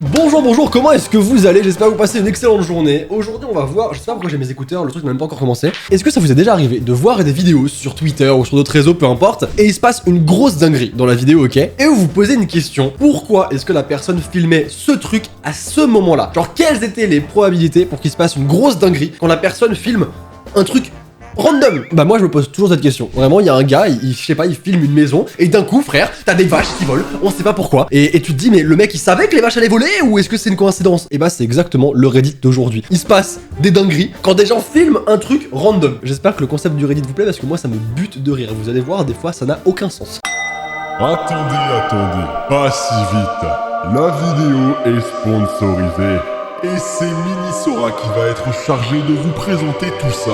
Bonjour, comment est-ce que vous allez? J'espère que vous passez une excellente journée. Aujourd'hui on va voir, je sais pas pourquoi j'ai mes écouteurs, le truc n'a même pas encore commencé. Est-ce que ça vous est déjà arrivé de voir des vidéos sur Twitter ou sur d'autres réseaux, peu importe, et il se passe une grosse dinguerie dans la vidéo, ok? Et vous vous posez une question, pourquoi est-ce que la personne filmait ce truc à ce moment-là? Genre quelles étaient les probabilités pour qu'il se passe une grosse dinguerie quand la personne filme un truc random? Bah moi je me pose toujours cette question. Vraiment, il y a un gars, je sais pas, il filme une maison et d'un coup, frère, t'as des vaches qui volent, on sait pas pourquoi. Et tu te dis, mais le mec il savait que les vaches allaient voler ou est-ce que c'est une coïncidence? Et bah c'est exactement le Reddit d'aujourd'hui. Il se passe des dingueries quand des gens filment un truc random. J'espère que le concept du Reddit vous plaît parce que moi ça me bute de rire. Vous allez voir, des fois ça n'a aucun sens. Attendez, pas si vite. La vidéo est sponsorisée. Et c'est Minisora qui va être chargé de vous présenter tout ça.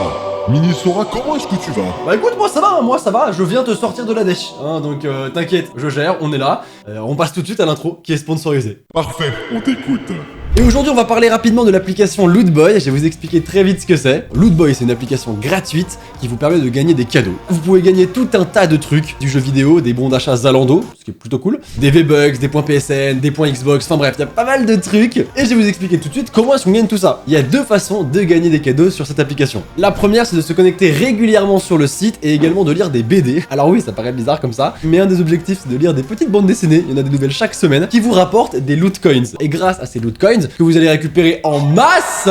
Minisora, comment est-ce que tu vas? Bah écoute, moi ça va, je viens te sortir de la dèche, hein, donc t'inquiète, je gère, on est là. On passe tout de suite à l'intro qui est sponsorisée. Parfait, on t'écoute. Et aujourd'hui on va parler rapidement de l'application Lootboy, je vais vous expliquer très vite ce que c'est. Lootboy c'est une application gratuite qui vous permet de gagner des cadeaux. Vous pouvez gagner tout un tas de trucs, du jeu vidéo, des bons d'achat Zalando, ce qui est plutôt cool, des V-Bucks, des points PSN, des points Xbox, enfin bref, il y a pas mal de trucs. Et je vais vous expliquer tout de suite comment est-ce qu'on gagne tout ça. Il y a deux façons de gagner des cadeaux sur cette application. La première c'est de se connecter régulièrement sur le site et également de lire des BD. Alors oui, ça paraît bizarre comme ça, mais un des objectifs c'est de lire des petites bandes dessinées, il y en a des nouvelles chaque semaine, qui vous rapportent des loot coins. Et grâce à ces loot coins, que vous allez récupérer en masse,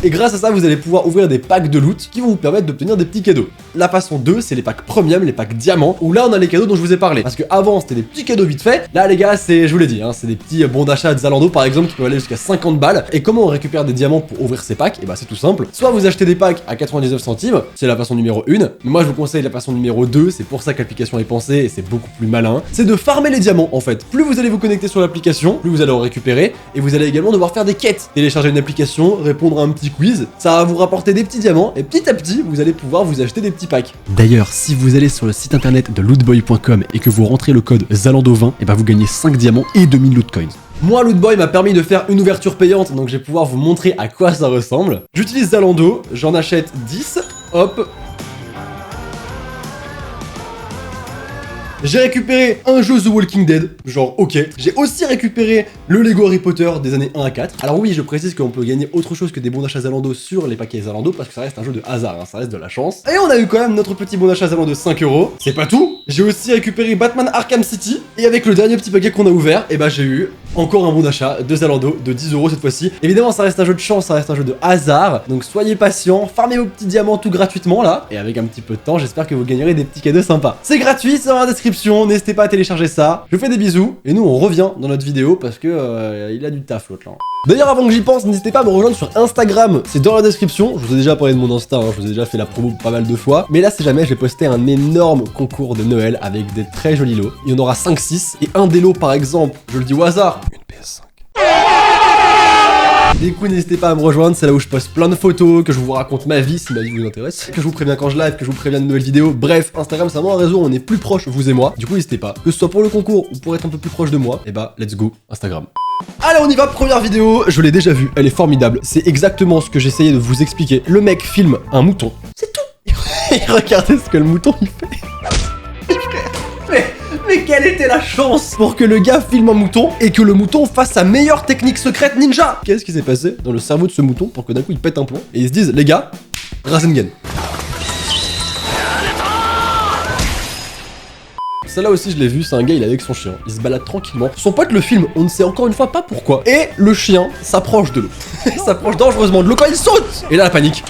et grâce à ça, vous allez pouvoir ouvrir des packs de loot qui vont vous permettre d'obtenir des petits cadeaux. La façon 2, c'est les packs premium, les packs diamants, où là on a les cadeaux dont je vous ai parlé. Parce que avant c'était des petits cadeaux vite fait. Là les gars, c'est, je vous l'ai dit, hein, c'est des petits bons d'achat de Zalando par exemple qui peuvent aller jusqu'à 50 balles. Et comment on récupère des diamants pour ouvrir ces packs? Et bah c'est tout simple. Soit vous achetez des packs à 99 centimes, c'est la façon numéro 1. Mais moi je vous conseille la façon numéro 2, c'est pour ça que l'application est pensée et c'est beaucoup plus malin. C'est de farmer les diamants en fait. Plus vous allez vous connecter sur l'application, plus vous allez en récupérer. Et vous allez également devoir faire des quêtes. Télécharger une application, répondre à un petit quiz. Ça va vous rapporter des petits diamants et petit à petit vous allez pouvoir vous acheter des petits packs. D'ailleurs, si vous allez sur le site internet de lootboy.com et que vous rentrez le code Zalando20, et bah vous gagnez 5 diamants et 2000 loot coins. Moi, Lootboy m'a permis de faire une ouverture payante, donc je vais pouvoir vous montrer à quoi ça ressemble. J'utilise Zalando, j'en achète 10, hop. J'ai récupéré un jeu The Walking Dead, genre ok. J'ai aussi récupéré le Lego Harry Potter des années 1 à 4. Alors oui, je précise qu'on peut gagner autre chose que des bons d'achat Zalando sur les paquets Zalando parce que ça reste un jeu de hasard, hein, ça reste de la chance. Et on a eu quand même notre petit bon d'achat Zalando de 5 €. C'est pas tout. J'ai aussi récupéré Batman Arkham City. Et avec le dernier petit paquet qu'on a ouvert, et bah j'ai eu encore un bon d'achat de Zalando de 10 € cette fois-ci. Évidemment, ça reste un jeu de chance, ça reste un jeu de hasard. Donc soyez patients, farmez vos petits diamants tout gratuitement là. Et avec un petit peu de temps, j'espère que vous gagnerez des petits cadeaux sympas. C'est gratuit, c'est dans la description. N'hésitez pas à télécharger ça. Je vous fais des bisous. Et nous, on revient dans notre vidéo parce que il a du taf l'autre là. D'ailleurs, avant que j'y pense, n'hésitez pas à me rejoindre sur Instagram. C'est dans la description. Je vous ai déjà parlé de mon Insta. Hein. Je vous ai déjà fait la promo pas mal de fois. Mais là, si jamais, j'ai posté un énorme concours de Noël avec des très jolis lots. Il y en aura 5-6. Et un des lots, par exemple, je le dis au hasard, une PS5. Du coup, n'hésitez pas à me rejoindre, c'est là où je poste plein de photos, que je vous raconte ma vie si ma vie vous intéresse, que je vous préviens quand je live, que je vous préviens de nouvelles vidéos. Bref, Instagram c'est vraiment un réseau où on est plus proche, vous et moi. Du coup, n'hésitez pas, que ce soit pour le concours ou pour être un peu plus proche de moi, et bah, let's go, Instagram. Allez, on y va, première vidéo, je l'ai déjà vue, elle est formidable. C'est exactement ce que j'essayais de vous expliquer. Le mec filme un mouton, c'est tout. Et regardez ce que le mouton il fait. Mais quelle était la chance pour que le gars filme un mouton et que le mouton fasse sa meilleure technique secrète ninja? Qu'est-ce qui s'est passé dans le cerveau de ce mouton pour que d'un coup il pète un plomb et ils se disent, les gars, Rasengan. Celle-là aussi je l'ai vu, c'est un gars, il est avec son chien, il se balade tranquillement. Son pote le filme, on ne sait encore une fois pas pourquoi. Et le chien s'approche de l'eau. Il s'approche dangereusement de l'eau quand il saute. Et là la panique.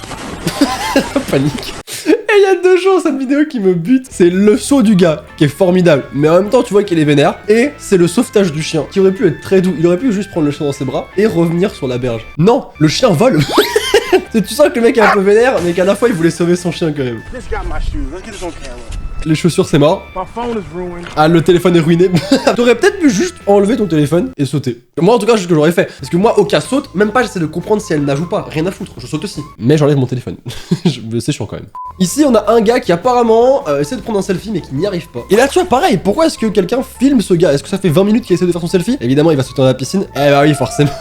La panique. Et il y a deux choses cette vidéo qui me bute. C'est le saut du gars qui est formidable, mais en même temps tu vois qu'il est vénère. Et c'est le sauvetage du chien qui aurait pu être très doux. Il aurait pu juste prendre le chien dans ses bras et revenir sur la berge. Non, le chien vole. Tu sens que le mec est un peu vénère, mais qu'à la fois il voulait sauver son chien quand même. Les chaussures c'est mort. Ah, le téléphone est ruiné. T'aurais peut-être pu juste enlever ton téléphone et sauter. Moi en tout cas c'est ce que j'aurais fait. Parce que moi au cas saute, même pas j'essaie de comprendre si elle nage ou pas. Rien à foutre, je saute aussi. Mais j'enlève mon téléphone. C'est chiant quand même. Ici on a un gars qui apparemment essaie de prendre un selfie mais qui n'y arrive pas. Et là tu vois pareil, pourquoi est-ce que quelqu'un filme ce gars? Est-ce que ça fait 20 minutes qu'il essaie de faire son selfie? Évidemment il va sauter dans la piscine. Eh bah oui forcément.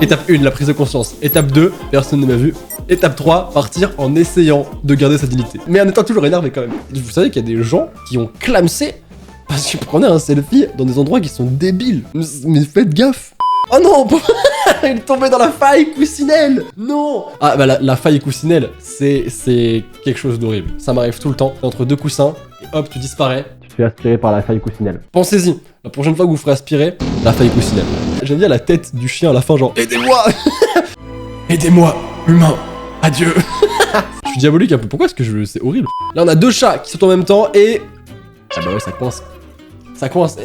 Étape 1, la prise de conscience. Étape 2, personne ne m'a vu. Étape 3, partir en essayant de garder sa dignité. Mais en étant toujours énervé quand même. Vous savez qu'il y a des gens qui ont clamsé Parce que prenez un selfie dans des endroits qui sont débiles. Mais faites gaffe. Oh non, il est tombé dans la faille coussinelle. Non. Ah bah la faille coussinelle, c'est quelque chose d'horrible. Ça m'arrive tout le temps. Entre deux coussins, et hop, tu disparais. Tu te fais aspirer par la faille coussinelle. Pensez-y, la prochaine fois que vous ferez aspirer, la faille coussinelle. J'aime bien la tête du chien à la fin, genre aidez-moi. Aidez-moi, humain. Adieu. Je suis diabolique un peu. Pourquoi est-ce que c'est horrible. Là, on a deux chats qui sont en même temps et... Ah bah ouais, ça coince. Ça coince.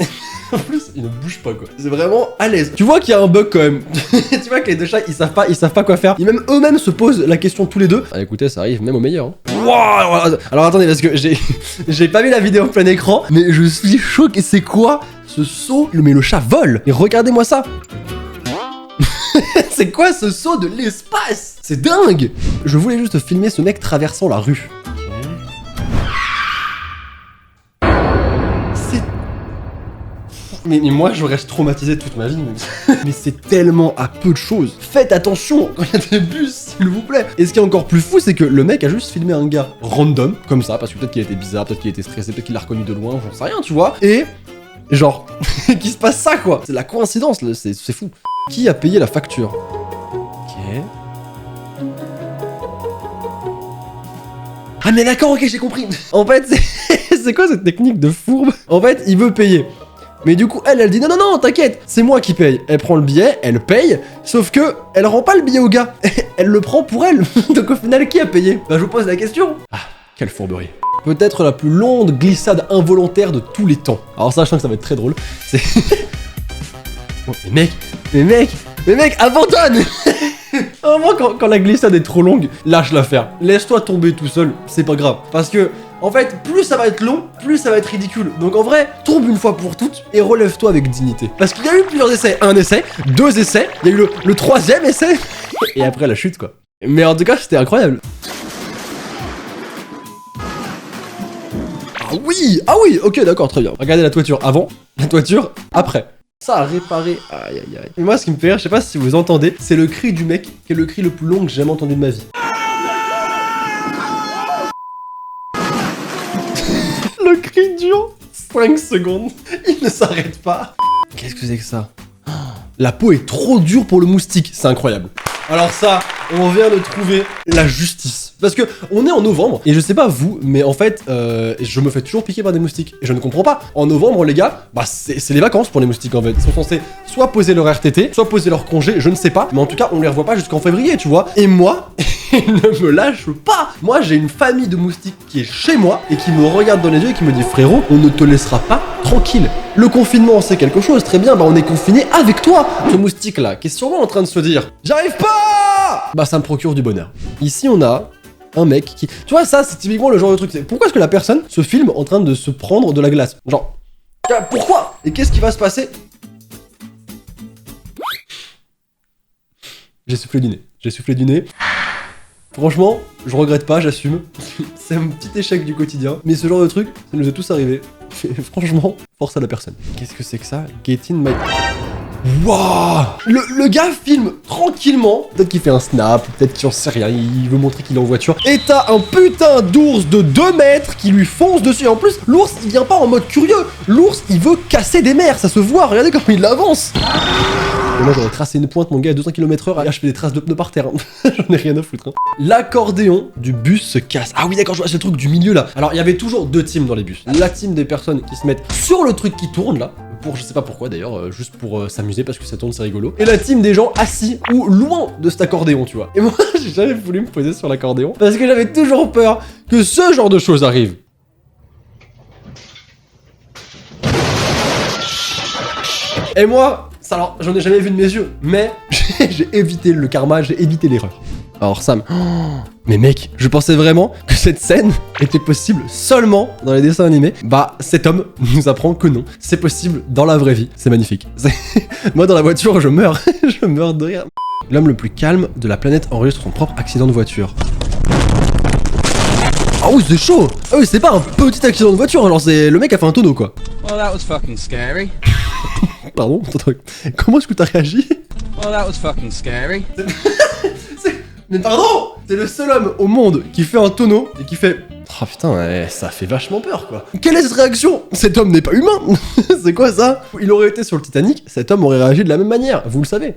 En plus, ils ne bougent pas, quoi. C'est vraiment à l'aise. Tu vois qu'il y a un bug, quand même. Tu vois que les deux chats, ils savent pas quoi faire. Eux-mêmes se posent la question tous les deux. Ah, écoutez, ça arrive même au meilleur. Hein. Wow. Alors, attendez, parce que j'ai pas vu la vidéo en plein écran, mais je suis choqué. C'est quoi ce saut? Mais le chat vole. Et regardez-moi ça. C'est quoi ce saut de l'espace? C'est dingue. Je voulais juste filmer ce mec traversant la rue. Mais moi, je reste traumatisé toute ma vie. Mais c'est tellement à peu de choses. Faites attention quand il y a des bus, s'il vous plaît. Et ce qui est encore plus fou, c'est que le mec a juste filmé un gars random, comme ça, parce que peut-être qu'il était bizarre, peut-être qu'il était stressé, peut-être qu'il l'a reconnu de loin, j'en sais rien, tu vois. Et genre, qu'il se passe ça, quoi. C'est la coïncidence, c'est fou. Qui a payé la facture? Ok. Ah mais d'accord, ok, j'ai compris. En fait, c'est quoi cette technique de fourbe? En fait, il veut payer. Mais du coup, elle dit non, t'inquiète, c'est moi qui paye. Elle prend le billet, elle paye, sauf que elle rend pas le billet au gars. Elle le prend pour elle. Donc au final, qui a payé? Bah je vous pose la question. Ah, quelle fourberie. Peut-être la plus longue glissade involontaire de tous les temps. Alors ça, je sens que ça va être très drôle. C'est... Oh, mais mec, abandonne. Vraiment, quand la glissade est trop longue, lâche l'affaire. Laisse-toi tomber tout seul, c'est pas grave. Parce que, en fait, plus ça va être long, plus ça va être ridicule. Donc en vrai, tombe une fois pour toutes et relève-toi avec dignité. Parce qu'il y a eu plusieurs essais. Un essai, deux essais, il y a eu le troisième essai, et après la chute, quoi. Mais en tout cas, c'était incroyable. Ah oui, ok, d'accord, très bien. Regardez la toiture avant, la toiture après. Ça a réparé, aïe. Mais moi, ce qui me fait rire, je sais pas si vous entendez, c'est le cri du mec, qui est le cri le plus long que j'ai jamais entendu de ma vie. Le cri dure 5 secondes, il ne s'arrête pas. Qu'est-ce que c'est que ça? La peau est trop dure pour le moustique, c'est incroyable. Alors ça, on vient de trouver la justice. Parce que on est en novembre, et je sais pas vous, mais en fait, je me fais toujours piquer par des moustiques. Et je ne comprends pas. En novembre, les gars, bah c'est les vacances pour les moustiques en fait. Ils sont censés soit poser leur RTT, soit poser leur congé, je ne sais pas. Mais en tout cas, on les revoit pas jusqu'en février, tu vois. Et moi, ils ne me lâchent pas. Moi, j'ai une famille de moustiques qui est chez moi, et qui me regarde dans les yeux et qui me dit, frérot, on ne te laissera pas tranquille. Le confinement, c'est quelque chose, très bien, bah on est confiné avec toi. Ce moustique-là, qui est sûrement en train de se dire, j'arrive pas. Bah ça me procure du bonheur. Ici, on a un mec qui... Tu vois, ça, c'est typiquement le genre de truc. Pourquoi est-ce que la personne se filme en train de se prendre de la glace? Genre, pourquoi? Et qu'est-ce qui va se passer? J'ai soufflé du nez. Franchement, je regrette pas, j'assume. C'est un petit échec du quotidien. Mais ce genre de truc, ça nous est tous arrivé. Franchement, force à la personne. Qu'est-ce que c'est que ça? Get in my... Wouah! Le gars filme tranquillement. Peut-être qu'il fait un snap, peut-être qu'il en sait rien, il veut montrer qu'il est en voiture. Et t'as un putain d'ours de 2 mètres qui lui fonce dessus. Et en plus, l'ours, il vient pas en mode curieux. L'ours, il veut casser des mers, ça se voit. Regardez comment il avance. Et moi, j'aurais tracé une pointe, mon gars, à 200 km/h. Et là, je fais des traces de pneus par terre. Hein. J'en ai rien à foutre. Hein. L'accordéon du bus se casse. Ah oui, d'accord, je vois ce truc du milieu là. Alors, il y avait toujours 2 teams dans les bus. La team des personnes qui se mettent sur le truc qui tourne là. Pour je sais pas pourquoi d'ailleurs, juste pour s'amuser parce que ça tourne, c'est rigolo. Et la team des gens assis ou loin de cet accordéon, tu vois. Et moi, j'ai jamais voulu me poser sur l'accordéon parce que j'avais toujours peur que ce genre de choses arrive. Et moi, ça alors, j'en ai jamais vu de mes yeux, mais j'ai évité le karma, j'ai évité l'erreur. Alors Sam, mais mec, je pensais vraiment que cette scène était possible seulement dans les dessins animés. Bah, cet homme nous apprend que non, c'est possible dans la vraie vie. C'est magnifique. Moi, dans la voiture, je meurs. Je meurs de rire. L'homme le plus calme de la planète enregistre son propre accident de voiture. Ah oui, c'est chaud. Ah oui, c'est pas un petit accident de voiture, genre c'est le mec a fait un tonneau quoi. Well, that was fucking scary. Pardon, comment est-ce que t'as réagi? Well, that was fucking scary. Mais pardon! C'est le seul homme au monde qui fait un tonneau et qui fait Oh putain, ouais, ça fait vachement peur quoi. Quelle est cette réaction? Cet homme n'est pas humain. C'est quoi ça? Il aurait été sur le Titanic, cet homme aurait réagi de la même manière, vous le savez.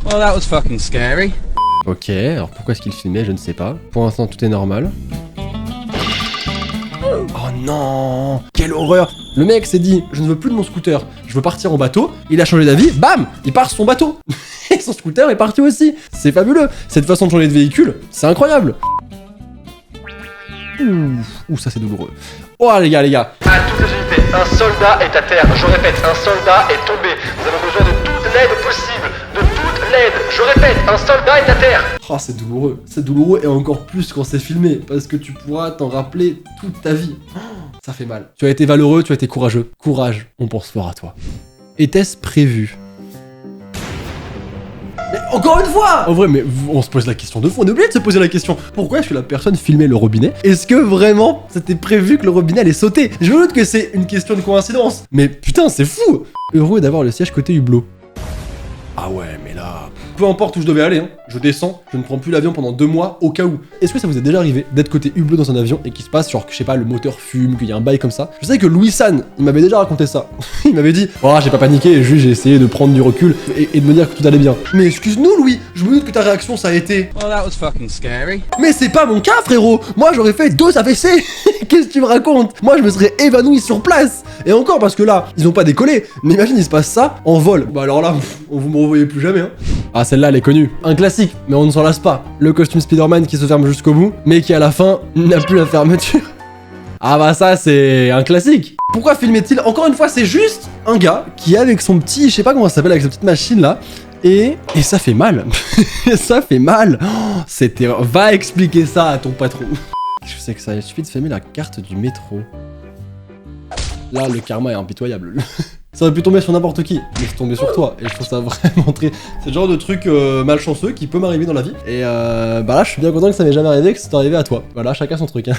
Well, that was fucking scary. Ok, alors pourquoi est-ce qu'il filmait? Je ne sais pas. Pour l'instant, tout est normal. Oh non! Quelle horreur! Le mec s'est dit, je ne veux plus de mon scooter, je veux partir en bateau. Il a changé d'avis, bam! Il part sur son bateau. Et son scooter est parti aussi. C'est fabuleux. Cette façon de changer de véhicule, c'est incroyable. Ouh, ça c'est douloureux. Oh les gars. À toutes les unités, un soldat est à terre. Je répète, un soldat est tombé. Nous avons besoin de toute l'aide possible. De toute l'aide. Je répète, un soldat est à terre. Oh, c'est douloureux. C'est douloureux et encore plus quand c'est filmé. Parce que tu pourras t'en rappeler toute ta vie. Oh, ça fait mal. Tu as été valeureux, tu as été courageux. Courage, on pense fort à toi. Était-ce prévu? Mais encore une fois! En vrai, mais on se pose la question de fond. On est obligé de se poser la question. Pourquoi est-ce que la personne filmait le robinet? Est-ce que vraiment c'était prévu que le robinet allait sauter? Je me doute que c'est une question de coïncidence. Mais putain, c'est fou! Heureux d'avoir le siège côté hublot. Ah ouais, mais là... Peu importe où je devais aller, hein, je descends, je ne prends plus l'avion pendant 2 mois au cas où. Est-ce que ça vous est déjà arrivé d'être côté hublot dans un avion et qu'il se passe genre, je sais pas, le moteur fume, qu'il y a un bail comme ça? Je sais que Louis San, il m'avait déjà raconté ça. Il m'avait dit, oh j'ai pas paniqué, juste j'ai essayé de prendre du recul et de me dire que tout allait bien. Mais excuse-nous Louis, je me doute que ta réaction ça a été... Well, that was fucking scary. Mais c'est pas mon cas frérot. Moi j'aurais fait 2 AVC. Qu'est-ce que tu me racontes? Moi je me serais évanoui sur place. Et encore parce que là, ils ont pas décollé. Mais imagine il se passe ça en vol. Bah alors là, vous me revoyez plus jamais hein. Ah celle-là elle est connue. Un classique, mais on ne s'en lasse pas. Le costume Spider-Man qui se ferme jusqu'au bout, mais qui à la fin n'a plus la fermeture. Ah bah ça c'est un classique. Pourquoi filmait-il? Encore une fois c'est juste un gars qui est avec son petit, je sais pas comment ça s'appelle, avec sa petite machine là. Et ça fait mal. Ça fait mal. Oh, c'était... Va expliquer ça à ton patron. Je sais que ça, il suffit de fermer la carte du métro. Là, le karma est impitoyable. Ça aurait pu tomber sur n'importe qui, mais c'est tombé sur toi. Et je trouve ça vraiment très... C'est le genre de truc malchanceux qui peut m'arriver dans la vie. Et bah là, je suis bien content que ça m'ait jamais arrivé, que c'est arrivé à toi. Voilà, chacun son truc. Hein.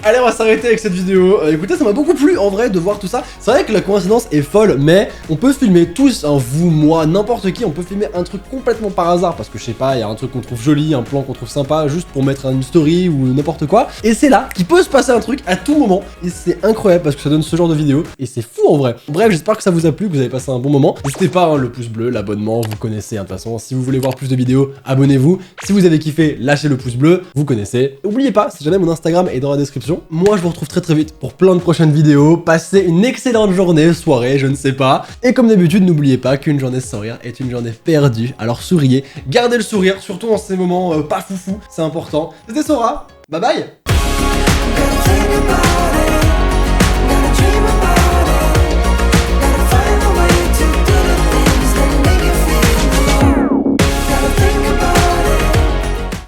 Allez, on va s'arrêter avec cette vidéo. Écoutez, ça m'a beaucoup plu en vrai de voir tout ça. C'est vrai que la coïncidence est folle, mais on peut filmer tous, hein, vous, moi, n'importe qui, on peut filmer un truc complètement par hasard parce que je sais pas, il y a un truc qu'on trouve joli, un plan qu'on trouve sympa, juste pour mettre une story ou n'importe quoi. Et c'est là qu'il peut se passer un truc à tout moment. Et c'est incroyable parce que ça donne ce genre de vidéo. Et c'est fou en vrai. Bref, j'espère que ça vous a plu, que vous avez passé un bon moment. N'hésitez pas, hein, le pouce bleu, l'abonnement, vous connaissez, hein, de toute façon. Si vous voulez voir plus de vidéos, abonnez-vous. Si vous avez kiffé, lâchez le pouce bleu, vous connaissez. N'oubliez pas, si jamais mon Instagram est dans la description. Moi, je vous retrouve très vite pour plein de prochaines vidéos. Passez une excellente journée, soirée, je ne sais pas. Et comme d'habitude, n'oubliez pas qu'une journée sans rire est une journée perdue. Alors souriez, gardez le sourire, surtout en ces moments pas foufou, c'est important. C'était Sora, bye bye.